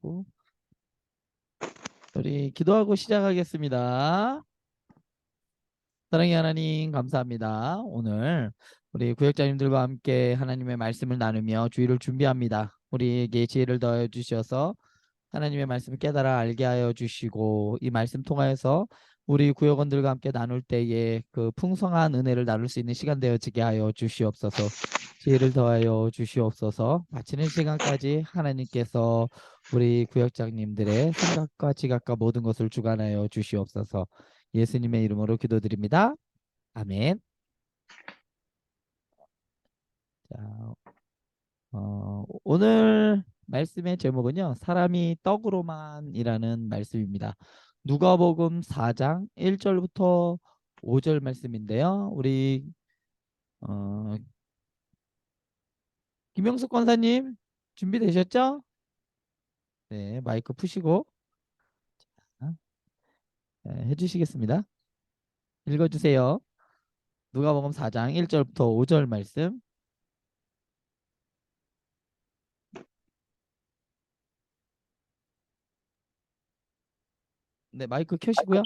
하고 우리 기도하고 시작하겠습니다. 사랑의 하나님 감사합니다. 오늘 우리 구역장님들과 함께 하나님의 말씀을 나누며 주일을 준비합니다. 우리에게 지혜를 더해 주셔서 하나님의 말씀을 깨달아 알게 하여 주시고 이 말씀 통하여서 우리 구역원들과 함께 나눌 때에 그 풍성한 은혜를 나눌 수 있는 시간 되어지게 하여 주시옵소서. 지혜를 더하여 주시옵소서. 마치는 시간까지 하나님께서 우리 구역장님들의 생각과 지각과 모든 것을 주관하여 주시옵소서. 예수님의 이름으로 기도드립니다. 아멘. 자, 오늘 말씀의 제목은요. 사람이 떡으로만이라는 말씀입니다. 누가복음 4장 1절부터 5절 말씀인데요. 우리 어, 김영숙 권사님 준비되셨죠? 네, 마이크 푸시고 해주시겠습니다. 읽어주세요. 누가복음 4장 1절부터 5절 말씀. 네, 마이크 켜시고요.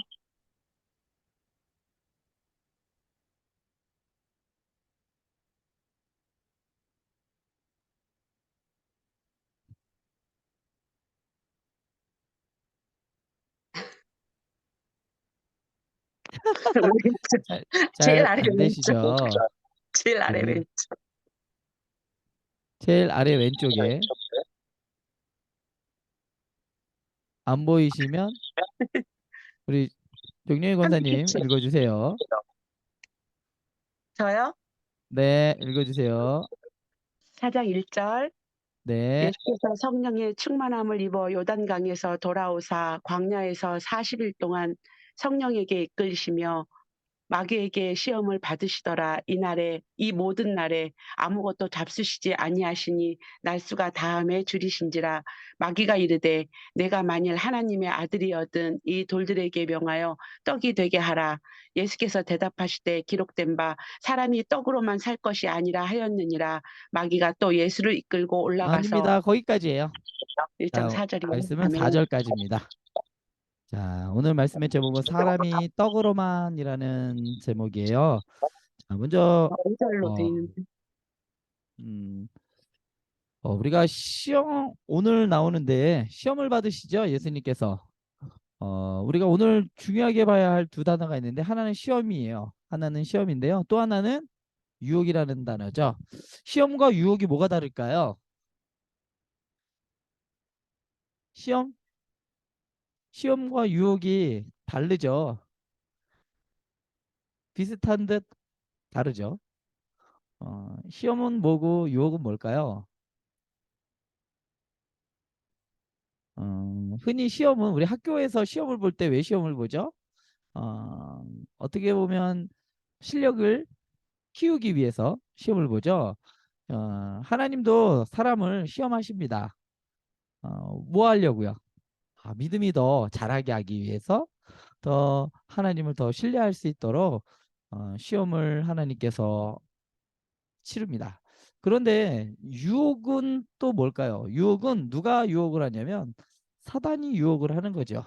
잘, 제일 잘 아래 안 왼쪽. 되시죠? 제일 아래 네, 왼쪽. 제일 아래 왼쪽에 안 보이시면 우리 정영희 권사님 읽어주세요. 저요? 네, 읽어주세요. 4장 1절. 네, 예수께서 성령의 충만함을 입어 요단강에서 돌아오사 광야에서 40일 동안 성령에게 이끌리시며 마귀에게 시험을 받으시더라. 이날에 이 모든 날에 아무것도 잡수시지 아니하시니 날수가 다함에 줄이신지라. 마귀가 이르되 내가 만일 하나님의 아들이거든 이 돌들에게 명하여 떡이 되게 하라. 예수께서 대답하시되 기록된 바 사람이 떡으로만 살 것이 아니라 하였느니라. 마귀가 또 예수를 이끌고 올라가서 아닙니다. 거기까지예요. 자, 1.4절이요. 말씀은 아멘. 4절까지입니다. 자, 오늘 말씀의 제목은 사람이 떡으로만이라는 제목이에요. 자, 먼저 5절로 돼 어, 있는데. 음, 우리가 시험 오늘 나오는데 시험을 받으시죠? 예수님께서. 우리가 오늘 중요하게 봐야 할 두 단어가 있는데 하나는 시험이에요. 하나는 시험인데요. 또 하나는 유혹이라는 단어죠. 시험과 유혹이 뭐가 다를까요? 시험? 시험과 유혹이 다르죠. 비슷한 듯 다르죠. 시험은 뭐고 유혹은 뭘까요? 흔히 시험은 우리 학교에서 시험을 볼 때 왜 시험을 보죠? 어떻게 보면 실력을 키우기 위해서 시험을 보죠. 하나님도 사람을 시험하십니다. 뭐 하려고요? 믿음이 더 자라게 하기 위해서 더 하나님을 더 신뢰할 수 있도록 시험을 하나님께서 치릅니다. 그런데 유혹은 또 뭘까요? 유혹은 누가 유혹을 하냐면 사단이 유혹을 하는 거죠.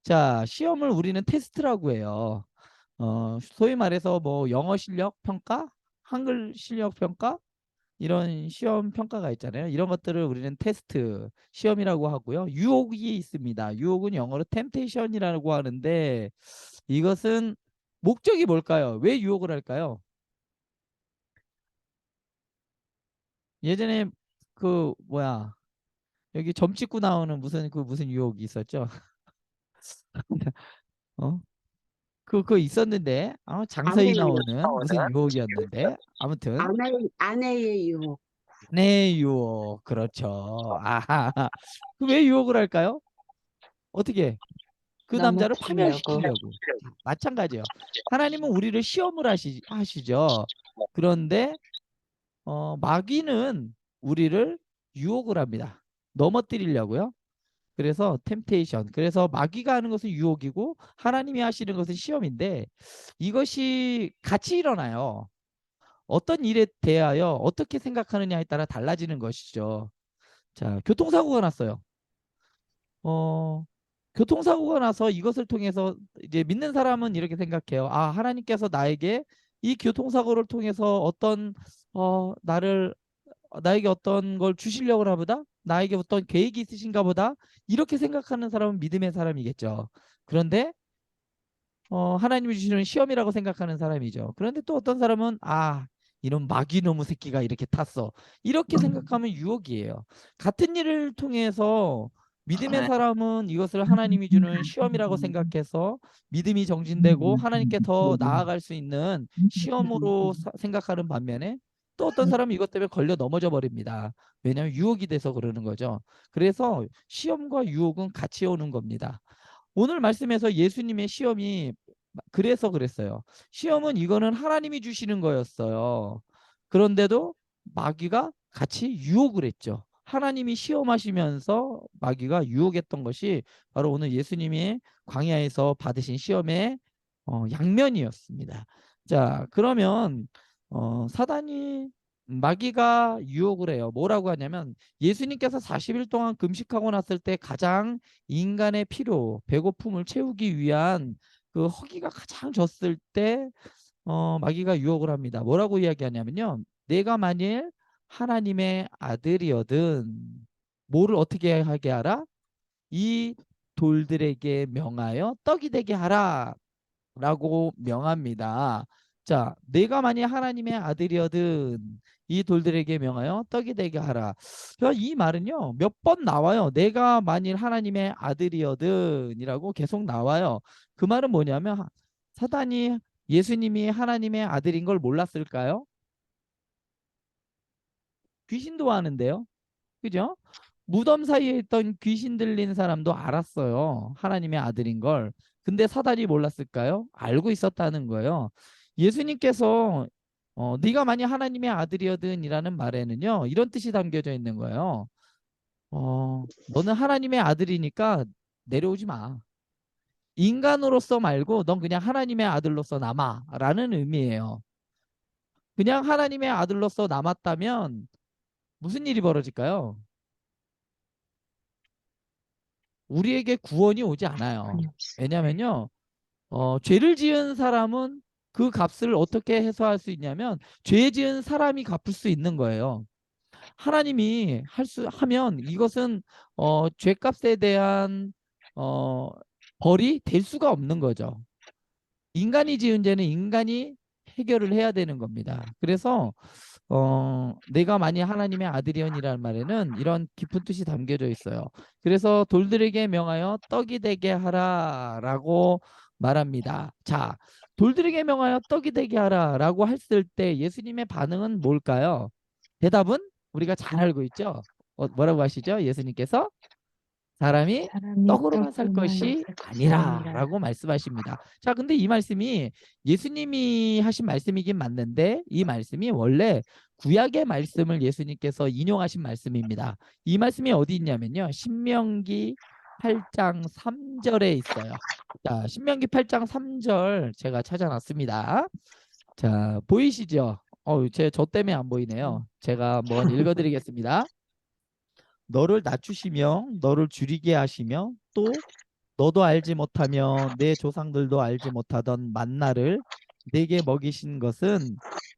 자, 시험을 우리는 테스트라고 해요. 소위 말해서 뭐 영어 실력 평가, 한글 실력 평가 이런 시험 평가가 있잖아요. 이런 것들을 우리는 테스트 시험이라고 하고요. 유혹이 있습니다. 유혹은 영어로 템테이션이라고 하는데 이것은 목적이 뭘까요? 왜 유혹을 할까요? 예전에 그 뭐야 여기 점 찍고 나오는 무슨 유혹이 있었죠? 어? 그거 있었는데 장서희 아내의 나오는 무슨 유혹이었는데 아무튼 아내의 유혹. 네 유혹 그렇죠. 아하 왜 유혹을 할까요? 어떻게 그 남자를 넘어뜨리려고. 파멸시키려고. 자, 마찬가지예요. 하나님은 우리를 시험을 하시죠. 그런데 마귀는 우리를 유혹을 합니다. 넘어뜨리려고요. 그래서 템테이션. 그래서 마귀가 하는 것은 유혹이고 하나님이 하시는 것은 시험인데 이것이 같이 일어나요. 어떤 일에 대하여 어떻게 생각하느냐에 따라 달라지는 것이죠. 자, 교통사고가 났어요. 교통사고가 나서 이것을 통해서 이제 믿는 사람은 이렇게 생각해요. 아, 하나님께서 나에게 이 교통사고를 통해서 어떤 나에게 어떤 걸 주시려고 하나 보다. 나에게 어떤 계획이 있으신가 보다. 이렇게 생각하는 사람은 믿음의 사람이겠죠. 그런데 하나님이 주시는 시험이라고 생각하는 사람이죠. 그런데 또 어떤 사람은 아, 이런 마귀놈의 새끼가 이렇게 탔어. 이렇게 생각하면 유혹이에요. 같은 일을 통해서 믿음의 사람은 이것을 하나님이 주는 시험이라고 생각해서 믿음이 정진되고 하나님께 더 나아갈 수 있는 시험으로 생각하는 반면에 또 어떤 사람은 이것 때문에 걸려 넘어져 버립니다. 왜냐하면 유혹이 돼서 그러는 거죠. 그래서 시험과 유혹은 같이 오는 겁니다. 오늘 말씀에서 예수님의 시험이 그래서 그랬어요. 시험은 이거는 하나님이 주시는 거였어요. 그런데도 마귀가 같이 유혹을 했죠. 하나님이 시험하시면서 마귀가 유혹했던 것이 바로 오늘 예수님이 광야에서 받으신 시험의 양면이었습니다. 자, 그러면 사단이 마귀가 유혹을 해요. 뭐라고 하냐면 예수님께서 40일 동안 금식하고 났을 때 가장 인간의 필요, 배고픔을 채우기 위한 그 허기가 가장 졌을 때 마귀가 유혹을 합니다. 뭐라고 이야기하냐면요. 내가 만일 하나님의 아들이거든 뭐를 어떻게 하게 하라? 이 돌들에게 명하여 떡이 되게 하라 라고 명합니다. 자, 내가 만일 하나님의 아들이거든 이 돌들에게 명하여 떡이 되게 하라. 그러니까 이 말은요 몇 번 나와요. 내가 만일 하나님의 아들이거든 이라고 계속 나와요. 그 말은 뭐냐면 사단이 예수님이 하나님의 아들인 걸 몰랐을까요? 귀신도 아는데요. 그죠? 무덤 사이에 있던 귀신 들린 사람도 알았어요. 하나님의 아들인 걸. 근데 사단이 몰랐을까요? 알고 있었다는 거예요. 예수님께서 네가 만약 하나님의 아들이거든이라는 말에는요. 이런 뜻이 담겨져 있는 거예요. 너는 하나님의 아들이니까 내려오지 마. 인간으로서 말고 넌 그냥 하나님의 아들로서 남아라는 의미예요. 그냥 하나님의 아들로서 남았다면 무슨 일이 벌어질까요? 우리에게 구원이 오지 않아요. 왜냐면요. 죄를 지은 사람은 그 값을 어떻게 해소할 수 있냐면 죄 지은 사람이 갚을 수 있는 거예요. 하나님이 하면 이것은 죄값에 대한 어, 벌이 될 수가 없는 거죠. 인간이 지은 죄는 인간이 해결을 해야 되는 겁니다. 그래서 내가 만약 하나님의 아들이언이라는 말에는 이런 깊은 뜻이 담겨져 있어요. 그래서 돌들에게 명하여 떡이 되게 하라라고 말합니다. 자, 돌들에게 명하여 떡이 되게 하라라고 했을 때 예수님의 반응은 뭘까요? 대답은 우리가 잘 알고 있죠. 뭐라고 하시죠? 예수님께서 사람이 사람이 떡으로만 살 떡으로만 것이 살 것이 아니라. 아니라라고 말씀하십니다. 자, 근데 이 말씀이 예수님이 하신 말씀이긴 맞는데 이 말씀이 원래 구약의 말씀을 예수님께서 인용하신 말씀입니다. 이 말씀이 어디 있냐면요. 신명기 8장 3절에 있어요. 자, 신명기 8장 3절 제가 찾아놨습니다. 자, 보이시죠? 저 때문에 안 보이네요. 제가 한번 읽어드리겠습니다. 너를 낮추시며 너를 줄이게 하시며 또 너도 알지 못하며 내 조상들도 알지 못하던 만나를 내게 먹이신 것은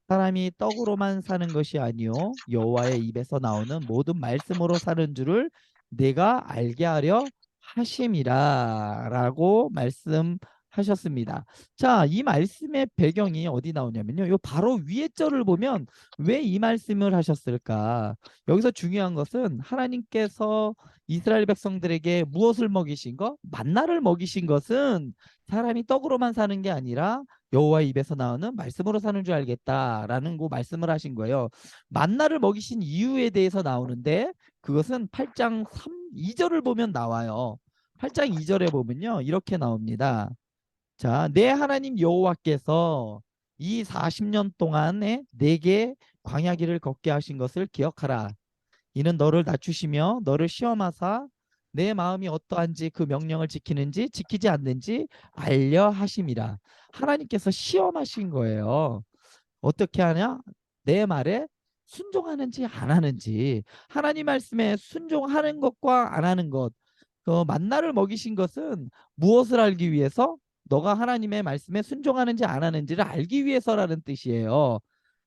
사람이 떡으로만 사는 것이 아니요 여호와의 입에서 나오는 모든 말씀으로 사는 줄을 내가 알게 하려 하심이라 라고 말씀하셨습니다. 자, 이 말씀의 배경이 어디 나오냐면요. 요 바로 위에 절을 보면 왜 이 말씀을 하셨을까? 여기서 중요한 것은 하나님께서 이스라엘 백성들에게 무엇을 먹이신 것? 만나를 먹이신 것은 사람이 떡으로만 사는 게 아니라 여호와의 입에서 나오는 말씀으로 사는 줄 알겠다라는 거 말씀을 하신 거예요. 만나를 먹이신 이유에 대해서 나오는데 그것은 8장 2절을 보면 나와요. 8장 2절에 보면요. 이렇게 나옵니다. 자, 내 하나님 여호와께서 이 40년 동안에 내게 광야길을 걷게 하신 것을 기억하라. 이는 너를 낮추시며 너를 시험하사 내 마음이 어떠한지 그 명령을 지키는지 지키지 않는지 알려 하심이라. 하나님께서 시험하신 거예요. 어떻게 하냐? 내 말에 순종하는지 안 하는지. 하나님 말씀에 순종하는 것과 안 하는 것. 만나를 먹이신 것은 무엇을 알기 위해서? 너가 하나님의 말씀에 순종하는지 안 하는지를 알기 위해서라는 뜻이에요.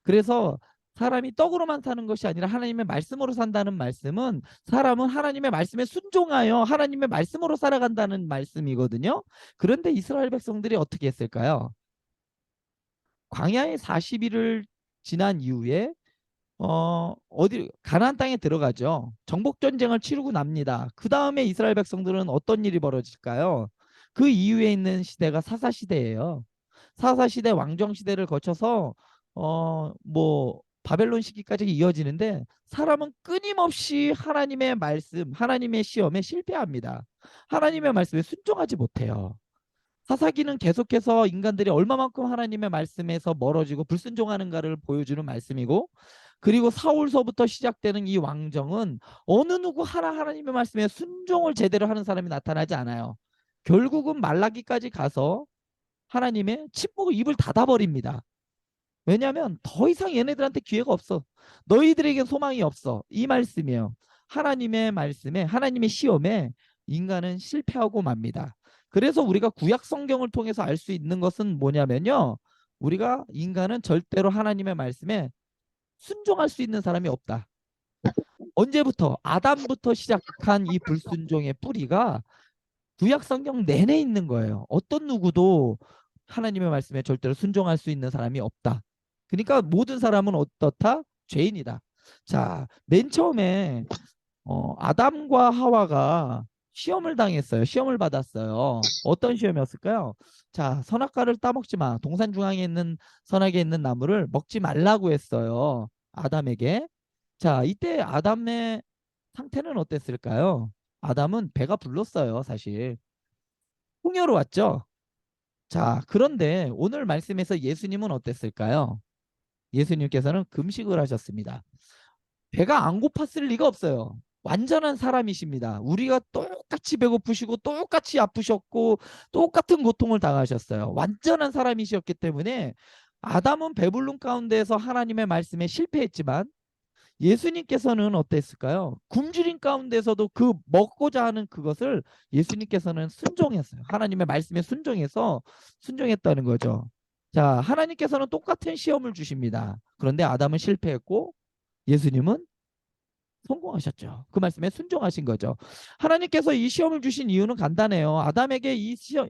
그래서 사람이 떡으로만 사는 것이 아니라 하나님의 말씀으로 산다는 말씀은 사람은 하나님의 말씀에 순종하여 하나님의 말씀으로 살아간다는 말씀이거든요. 그런데 이스라엘 백성들이 어떻게 했을까요? 광야의 40일을 지난 이후에 어디 가나안 땅에 들어가죠. 정복 전쟁을 치르고 납니다. 그 다음에 이스라엘 백성들은 어떤 일이 벌어질까요? 그 이후에 있는 시대가 사사 시대예요. 사사 시대 왕정 시대를 거쳐서 뭐 바벨론 시기까지 이어지는데 사람은 끊임없이 하나님의 말씀, 하나님의 시험에 실패합니다. 하나님의 말씀에 순종하지 못해요. 사사기는 계속해서 인간들이 얼마만큼 하나님의 말씀에서 멀어지고 불순종하는가를 보여주는 말씀이고, 그리고 사울서부터 시작되는 이 왕정은 어느 누구 하나님의 말씀에 순종을 제대로 하는 사람이 나타나지 않아요. 결국은 말라기까지 가서 하나님의 침묵을 입을 닫아버립니다. 왜냐하면 더 이상 얘네들한테 기회가 없어. 너희들에겐 소망이 없어. 이 말씀이에요. 하나님의 말씀에, 하나님의 시험에 인간은 실패하고 맙니다. 그래서 우리가 구약 성경을 통해서 알 수 있는 것은 뭐냐면요. 우리가 인간은 절대로 하나님의 말씀에 순종할 수 있는 사람이 없다. 언제부터? 아담부터 시작한 이 불순종의 뿌리가 구약 성경 내내 있는 거예요. 어떤 누구도 하나님의 말씀에 절대로 순종할 수 있는 사람이 없다. 그러니까 모든 사람은 어떻다? 죄인이다. 자, 맨 처음에 아담과 하와가 시험을 당했어요. 시험을 받았어요. 어떤 시험이었을까요? 자, 선악과를 따먹지 마. 동산 중앙에 있는 선악에 있는 나무를 먹지 말라고 했어요. 아담에게. 자, 이때 아담의 상태는 어땠을까요? 아담은 배가 불렀어요, 사실. 풍요로웠죠. 자, 그런데 오늘 말씀에서 예수님은 어땠을까요? 예수님께서는 금식을 하셨습니다. 배가 안 고팠을 리가 없어요. 완전한 사람이십니다. 우리가 똑같이 배고프시고 똑같이 아프셨고 똑같은 고통을 당하셨어요. 완전한 사람이셨기 때문에 아담은 배불른 가운데에서 하나님의 말씀에 실패했지만 예수님께서는 어땠을까요? 굶주린 가운데서도 그 먹고자 하는 그것을 예수님께서는 순종했어요. 하나님의 말씀에 순종해서 순종했다는 거죠. 자, 하나님께서는 똑같은 시험을 주십니다. 그런데 아담은 실패했고 예수님은 성공하셨죠. 그 말씀에 순종하신 거죠. 하나님께서 이 시험을 주신 이유는 간단해요. 아담에게 이 시험,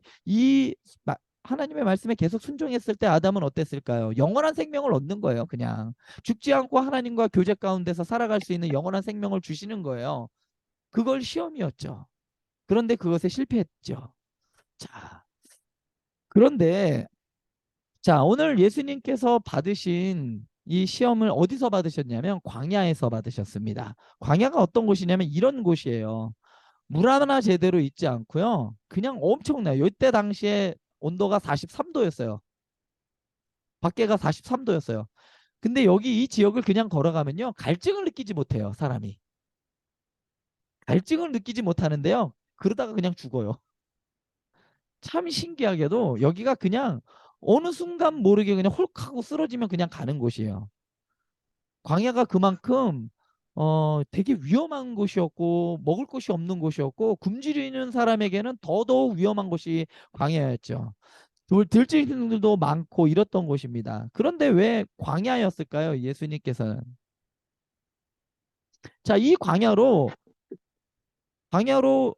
하나님의 말씀에 계속 순종했을 때 아담은 어땠을까요? 영원한 생명을 얻는 거예요. 그냥 죽지 않고 하나님과 교제 가운데서 살아갈 수 있는 영원한 생명을 주시는 거예요. 그걸 시험이었죠. 그런데 그것에 실패했죠. 자, 그런데 자, 오늘 예수님께서 받으신 이 시험을 어디서 받으셨냐면 광야에서 받으셨습니다. 광야가 어떤 곳이냐면 이런 곳이에요. 물 하나 제대로 있지 않고요. 그냥 엄청나요. 이때 당시에 온도가 43도였어요. 밖에가 43도였어요. 근데 여기 이 지역을 그냥 걸어가면요. 갈증을 느끼지 못해요. 사람이. 갈증을 느끼지 못하는데요. 그러다가 그냥 죽어요. 참 신기하게도 여기가 그냥 어느 순간 모르게 그냥 홀하고 쓰러지면 그냥 가는 곳이에요. 광야가 그만큼 되게 위험한 곳이었고 먹을 것이 없는 곳이었고 굶주리는 사람에게는 더더욱 위험한 곳이 광야였죠. 들짐승들도 많고 이랬던 곳입니다. 그런데 왜 광야였을까요? 예수님께서는. 자, 이 광야로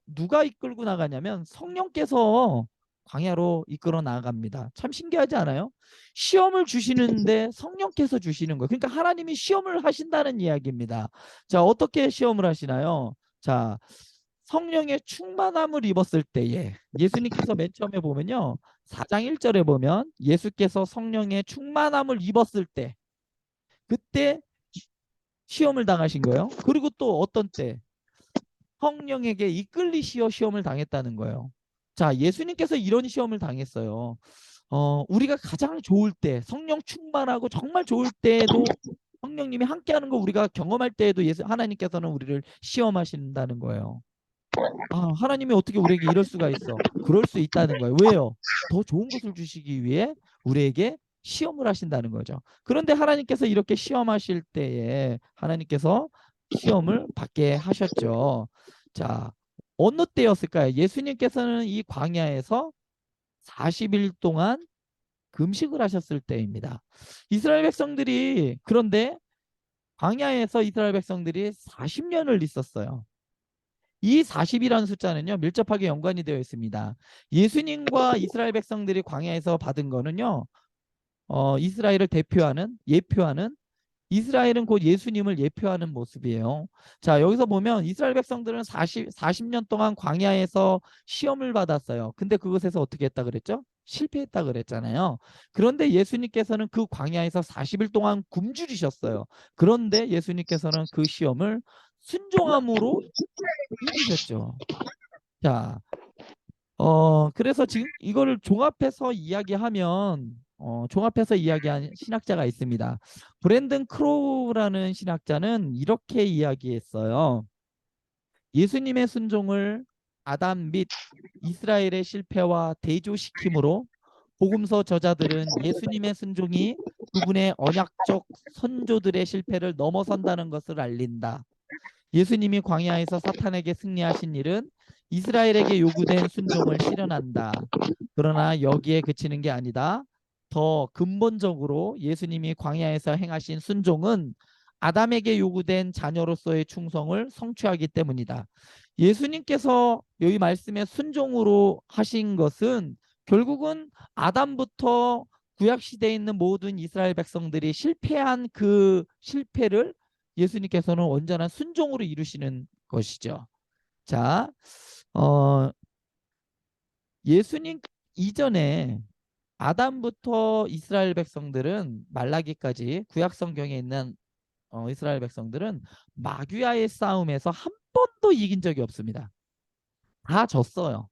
누가 이끌고 나가냐면 성령께서 광야로 이끌어 나갑니다. 참 신기하지 않아요? 시험을 주시는데 성령께서 주시는 거예요. 그러니까 하나님이 시험을 하신다는 이야기입니다. 자, 어떻게 시험을 하시나요? 자, 성령의 충만함을 입었을 때에 예수님께서 맨 처음에 보면요. 4장 1절에 보면 예수께서 성령의 충만함을 입었을 때 그때 시험을 당하신 거예요. 그리고 또 어떤 때 성령에게 이끌리시어 시험을 당했다는 거예요. 자, 예수님께서 이런 시험을 당했어요. 우리가 가장 좋을 때, 성령 충만하고 정말 좋을 때에도 성령님이 함께하는 거 우리가 경험할 때에도 하나님께서는 우리를 시험하신다는 거예요. 아, 하나님이 어떻게 우리에게 이럴 수가 있어? 그럴 수 있다는 거예요. 왜요? 더 좋은 것을 주시기 위해 우리에게 시험을 하신다는 거죠. 그런데 하나님께서 이렇게 시험하실 때에 하나님께서 시험을 받게 하셨죠. 자, 어느 때였을까요? 예수님께서는 이 광야에서 40일 동안 금식을 하셨을 때입니다. 이스라엘 백성들이 그런데 광야에서 이스라엘 백성들이 40년을 있었어요. 이 40이라는 숫자는요, 밀접하게 연관이 되어 있습니다. 예수님과 이스라엘 백성들이 광야에서 받은 거는요, 이스라엘을 대표하는, 예표하는, 이스라엘은 곧 예수님을 예표하는 모습이에요. 자, 여기서 보면 이스라엘 백성들은 40년 동안 광야에서 시험을 받았어요. 근데 그것에서 어떻게 했다 그랬죠? 실패했다 그랬잖아요. 그런데 예수님께서는 그 광야에서 40일 동안 굶주리셨어요. 그런데 예수님께서는 그 시험을 순종함으로 이기셨죠. 자, 그래서 지금 이거를 종합해서 이야기한 신학자가 있습니다. 브랜든 크로우라는 신학자는 이렇게 이야기했어요. 예수님의 순종을 아담 및 이스라엘의 실패와 대조시킴으로 복음서 저자들은 예수님의 순종이 그분의 언약적 선조들의 실패를 넘어선다는 것을 알린다. 예수님이 광야에서 사탄에게 승리하신 일은 이스라엘에게 요구된 순종을 실현한다. 그러나 여기에 그치는 게 아니다. 더 근본적으로 예수님이 광야에서 행하신 순종은 아담에게 요구된 자녀로서의 충성을 성취하기 때문이다. 예수님께서 여기 말씀에 순종으로 하신 것은 결국은 아담부터 구약 시대에 있는 모든 이스라엘 백성들이 실패한 그 실패를 예수님께서는 온전한 순종으로 이루시는 것이죠. 자, 어, 예수님 이전에 아담부터 이스라엘 백성들은 말라기까지 구약 성경에 있는 이스라엘 백성들은 마귀와의 싸움에서 한 번도 이긴 적이 없습니다. 다 졌어요.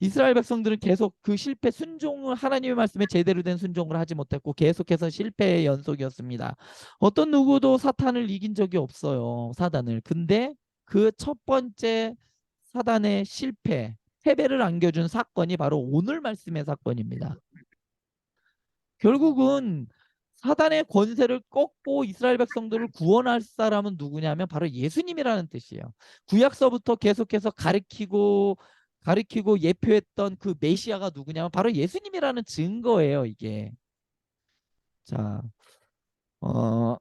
이스라엘 백성들은 계속 그 실패 순종을 하나님의 말씀에 제대로 된 순종을 하지 못했고 계속해서 실패의 연속이었습니다. 어떤 누구도 사탄을 이긴 적이 없어요. 사단을. 근데 그 첫 번째 사단의 실패, 패배를 안겨준 사건이 바로 오늘 말씀의 사건입니다. 결국은 사단의 권세를 꺾고 이스라엘 백성들을 구원할 사람은 누구냐면 바로 예수님이라는 뜻이에요. 구약서부터 계속해서 가리키고 예표했던 그 메시아가 누구냐면 바로 예수님이라는 증거예요, 이게. 자, 어,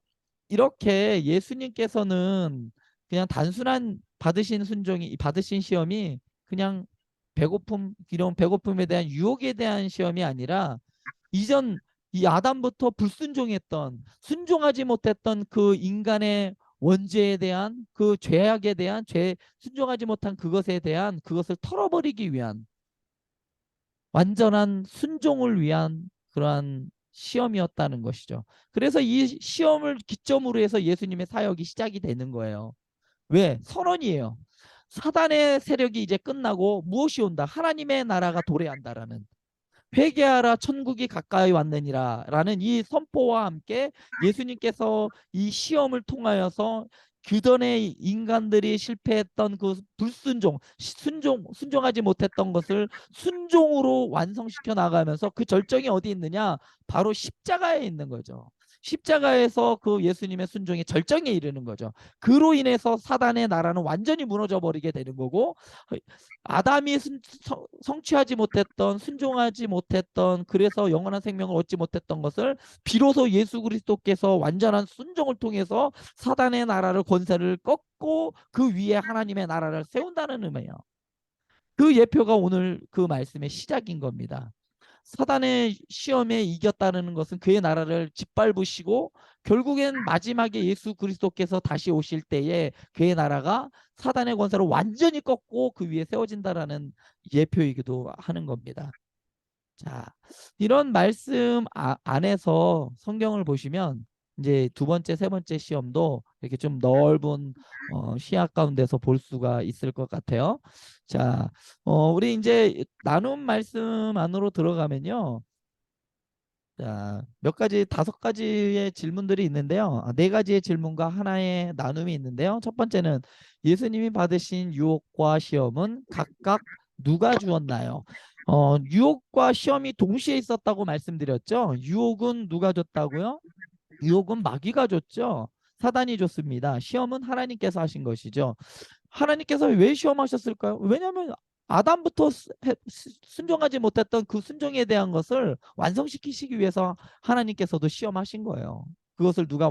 이렇게 예수님께서는 그냥 단순한 받으신 시험이 그냥 이런 배고픔에 대한 유혹에 대한 시험이 아니라 이전 이 아담부터 불순종했던 순종하지 못했던 그 인간의 원죄에 대한 그 죄악에 대한 순종하지 못한 그것에 대한 그것을 털어버리기 위한 완전한 순종을 위한 그러한 시험이었다는 것이죠. 그래서 이 시험을 기점으로 해서 예수님의 사역이 시작이 되는 거예요. 왜? 선언이에요. 사단의 세력이 이제 끝나고 무엇이 온다? 하나님의 나라가 도래한다라는 회개하라 천국이 가까이 왔느니라 라는 이 선포와 함께 예수님께서 이 시험을 통하여서 그전에 인간들이 실패했던 그 순종하지 못했던 것을 순종으로 완성시켜 나가면서 그 절정이 어디 있느냐? 바로 십자가에 있는 거죠. 십자가에서 그 예수님의 순종이 절정에 이르는 거죠. 그로 인해서 사단의 나라는 완전히 무너져 버리게 되는 거고 아담이 성취하지 못했던 순종하지 못했던 그래서 영원한 생명을 얻지 못했던 것을 비로소 예수 그리스도께서 완전한 순종을 통해서 사단의 나라를 권세를 꺾고 그 위에 하나님의 나라를 세운다는 의미예요. 그 예표가 오늘 그 말씀의 시작인 겁니다. 사단의 시험에 이겼다는 것은 그의 나라를 짓밟으시고 결국엔 마지막에 예수 그리스도께서 다시 오실 때에 그의 나라가 사단의 권세를 완전히 꺾고 그 위에 세워진다라는 예표이기도 하는 겁니다. 자, 이런 말씀 안에서 성경을 보시면 이제 두 번째, 세 번째 시험도 이렇게 좀 넓은 시야 가운데서 볼 수가 있을 것 같아요. 자, 우리 이제 나눔 말씀 안으로 들어가면요. 자, 다섯 가지의 질문들이 있는데요. 네 가지의 질문과 하나의 나눔이 있는데요. 첫 번째는 예수님이 받으신 유혹과 시험은 각각 누가 주었나요? 유혹과 시험이 동시에 있었다고 말씀드렸죠. 유혹은 누가 줬다고요? 유혹은 마귀가 줬죠. 사단이 줬습니다. 시험은 하나님께서 하신 것이죠. 하나님께서 왜 시험하셨을까요? 왜냐하면 아담부터 순종하지 못했던 그 순종에 대한 것을 완성시키시기 위해서 하나님께서도 시험하신 거예요. 그것을 누가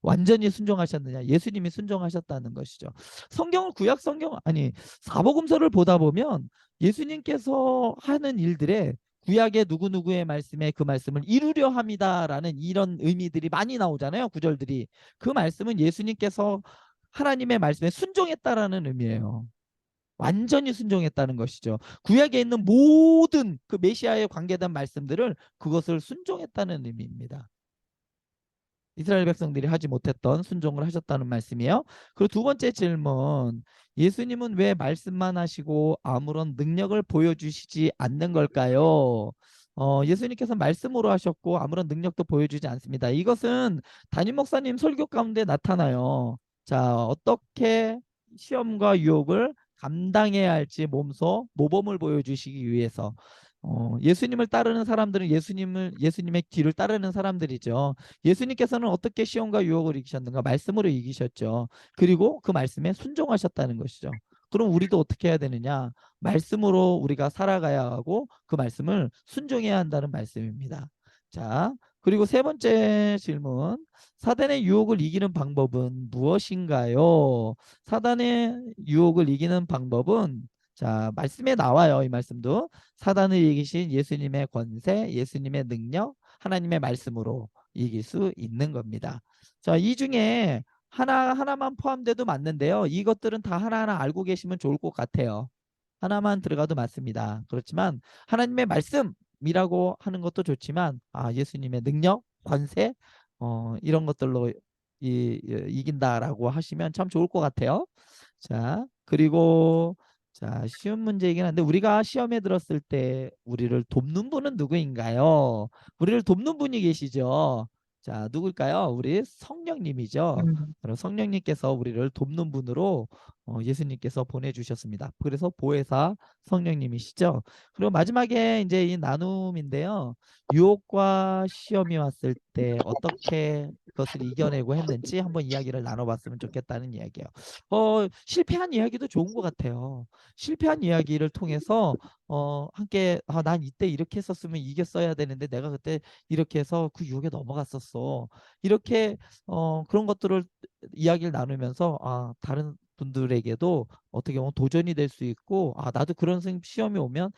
완전히 순종하셨느냐? 예수님이 순종하셨다는 것이죠. 성경을 구약 성경 아니 사복음서를 보다 보면 예수님께서 하는 일들에 구약의 누구누구의 말씀에 그 말씀을 이루려 합니다라는 이런 의미들이 많이 나오잖아요. 구절들이. 그 말씀은 예수님께서 하나님의 말씀에 순종했다라는 의미예요. 완전히 순종했다는 것이죠. 구약에 있는 모든 그 메시아에 관계된 말씀들을 그것을 순종했다는 의미입니다. 이스라엘 백성들이 하지 못했던 순종을 하셨다는 말씀이에요. 그리고 두 번째 질문. 예수님은 왜 말씀만 하시고 아무런 능력을 보여주시지 않는 걸까요? 예수님께서 말씀으로 하셨고 아무런 능력도 보여주지 않습니다. 이것은 담임 목사님 설교 가운데 나타나요. 자, 어떻게 시험과 유혹을 감당해야 할지 몸소 모범을 보여주시기 위해서 예수님을 따르는 사람들은 예수님의 뒤를 따르는 사람들이죠. 예수님께서는 어떻게 시험과 유혹을 이기셨는가? 말씀으로 이기셨죠. 그리고 그 말씀에 순종하셨다는 것이죠. 그럼 우리도 어떻게 해야 되느냐? 말씀으로 우리가 살아가야 하고 그 말씀을 순종해야 한다는 말씀입니다. 자, 그리고 세 번째 질문. 사단의 유혹을 이기는 방법은 무엇인가요? 사단의 유혹을 이기는 방법은 자, 말씀에 나와요. 이 말씀도. 사단을 이기신 예수님의 권세, 예수님의 능력, 하나님의 말씀으로 이길 수 있는 겁니다. 자, 이 중에 하나만 포함돼도 맞는데요. 이것들은 다 하나하나 알고 계시면 좋을 것 같아요. 하나만 들어가도 맞습니다. 그렇지만 하나님의 말씀이라고 하는 것도 좋지만 예수님의 능력, 권세 이런 것들로 이긴다라고 하시면 참 좋을 것 같아요. 자, 그리고 자, 쉬운 문제이긴 한데 우리가 시험에 들었을 때 우리를 돕는 분은 누구인가요? 우리를 돕는 분이 계시죠. 자, 누굴까요? 우리 성령님이죠. 그럼 성령님께서 우리를 돕는 분으로 예수님께서 보내주셨습니다. 그래서 보혜사 성령님이시죠. 그리고 마지막에 이제 이 나눔인데요. 유혹과 시험이 왔을 때 어떻게 그것을 이겨내고 했는지 한번 이야기를 나눠봤으면 좋겠다는 이야기예요. 실패한 이야기도 좋은 것 같아요. 실패한 이야기를 통해서 함께 난 이때 이렇게 했었으면 이겼어야 되는데 내가 그때 이렇게 해서 그 유혹에 넘어갔었어. 이렇게 그런 것들을 이야기를 나누면서 다른 분들에게도 어떻게 보면 도전이 될 수 있고 나도 그런 시험이 오면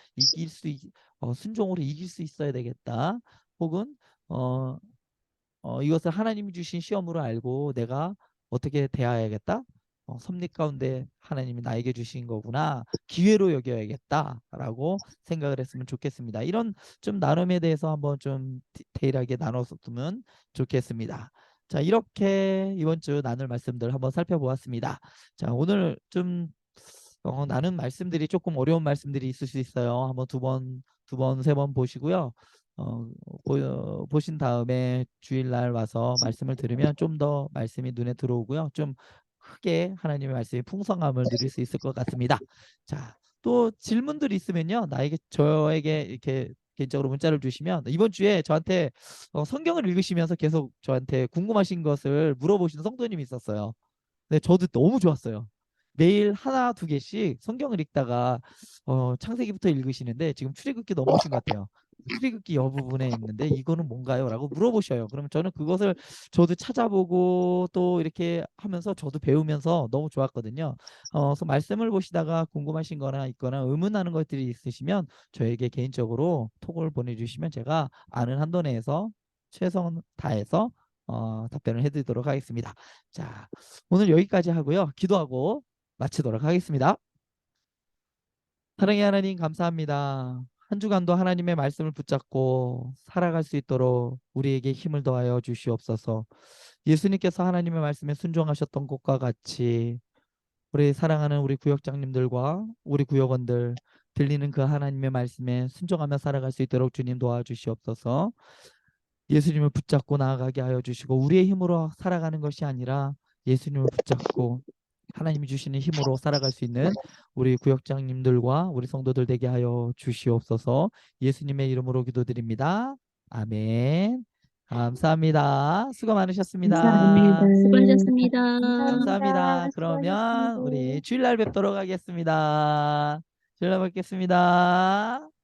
순종으로 이길 수 있어야 되겠다. 혹은 어, 이것을 하나님이 주신 시험으로 알고 내가 어떻게 대해야겠다. 섭리 가운데 하나님이 나에게 주신 거구나. 기회로 여겨야겠다라고 생각을 했으면 좋겠습니다. 이런 좀 나눔에 대해서 한번 좀 디테일하게 나눴으면 좋겠습니다. 자, 이렇게 이번 주 나눌 말씀들 한번 살펴보았습니다. 자, 오늘 좀 나눈 말씀들이 조금 어려운 말씀들이 있을 수 있어요. 한번 두 번, 세 번 보시고요. 보신 다음에 주일날 와서 말씀을 들으면 좀 더 말씀이 눈에 들어오고요. 좀 크게 하나님의 말씀이 풍성함을 누릴 수 있을 것 같습니다. 자, 또 질문들이 있으면요. 저에게 이렇게 개인적으로 문자를 주시면 이번 주에 저한테 성경을 읽으시면서 계속 저한테 궁금하신 것을 물어보시는 성도님이 있었어요. 네, 저도 너무 좋았어요. 매일 하나 두 개씩 성경을 읽다가 창세기부터 읽으시는데 지금 출애굽기 넘어오신 것 같아요. 출애굽기 여부분에 있는데 이거는 뭔가요? 라고 물어보셔요. 그러면 저는 그것을 저도 찾아보고 또 이렇게 하면서 저도 배우면서 너무 좋았거든요. 그래서 말씀을 보시다가 궁금하신 거나 있거나 의문하는 것들이 있으시면 저에게 개인적으로 톡을 보내주시면 제가 아는 한도 내에서 최선 다해서 답변을 해드리도록 하겠습니다. 자, 오늘 여기까지 하고요. 기도하고 마치도록 하겠습니다. 사랑의 하나님 감사합니다. 한 주간도 하나님의 말씀을 붙잡고 살아갈 수 있도록 우리에게 힘을 더하여 주시옵소서. 예수님께서 하나님의 말씀에 순종하셨던 것과 같이 우리 사랑하는 우리 구역장님들과 우리 구역원들 들리는 그 하나님의 말씀에 순종하며 살아갈 수 있도록 주님 도와주시옵소서. 예수님을 붙잡고 나아가게 하여 주시고 우리의 힘으로 살아가는 것이 아니라 예수님을 붙잡고 하나님이 주시는 힘으로 살아갈 수 있는 우리 구역장님들과 우리 성도들 되게 하여 주시옵소서. 예수님의 이름으로 기도드립니다. 아멘. 감사합니다. 수고 감사합니다. 많으셨습니다. 수고하셨습니다. 감사합니다. 감사합니다. 그러면 우리 수고하셨습니다. 주일날 뵙도록 하겠습니다. 주일날 뵙겠습니다.